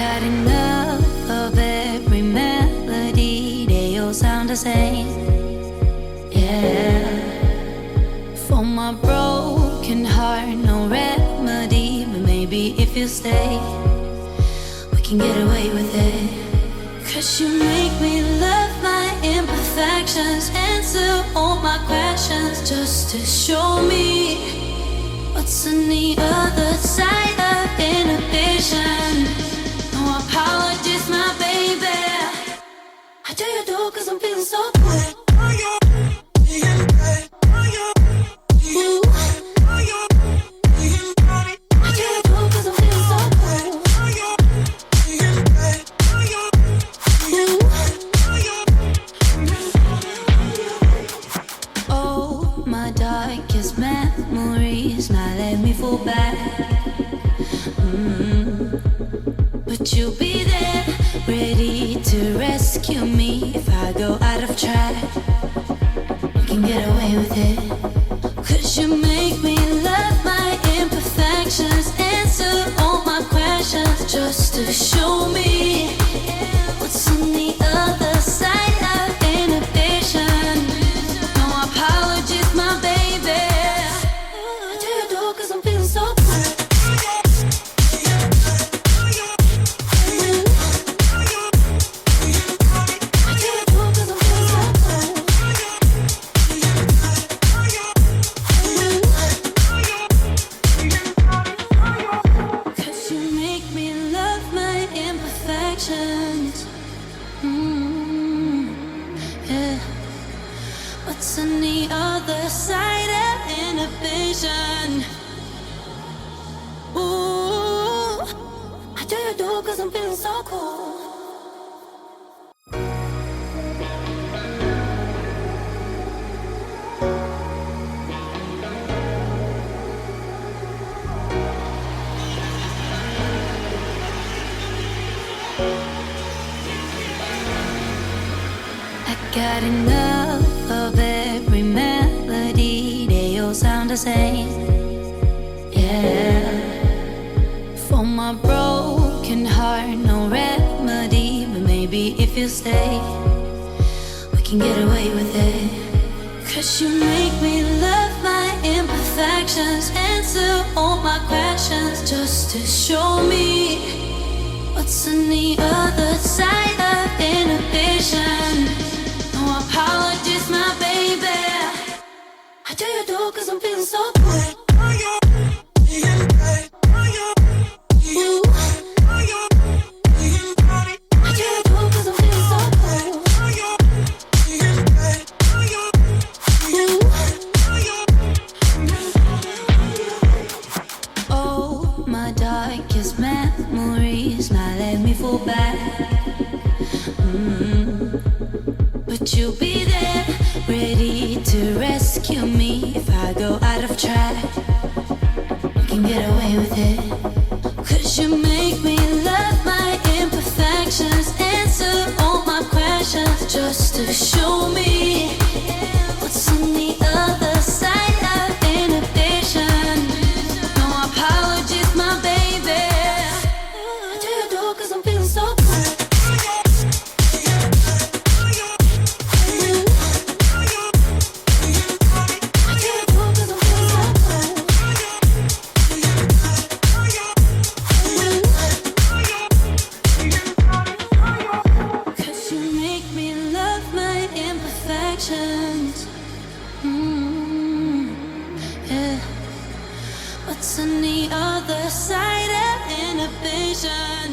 got enough of every melody, they all sound the same. Yeah. For my broken heart, no remedy, but maybe if you stay, we can get away with it. 'Cause you make me love my imperfections, answer all my questions, just to show me what's on the other side of inhibition. No apologies, my baby. How do you do? 'Cause I'm feeling so good. Memories now let me fall back. But you'll be there, ready to rescue me if I go out of track. You can get away with it. 'Cause you make me love my imperfections, answer all my questions, just to show me what's on the other side of inhibition. No apologies, my baby. What's on the other side of inhibition? Ooh, how do you do? 'Cause I'm feeling so cool. I got enough of every melody, they all sound the same. Yeah. For my broken heart, no remedy, but maybe if you stay, we can get away with it. 'Cause you make me love my imperfections, answer all my questions, just to show me what's on the other side of inhibition. No apologies, my baby. How do you do? 'Cause I'm feeling so good. Memories now let me fall back. But you'll be there, ready to rescue me if I go out of track. You can get away with it. 'Cause you make me love my imperfections, answer all my questions, just to show me what's on the other side of inhibition. No apologies, my baby. Yeah. What's on the other side of inhibition?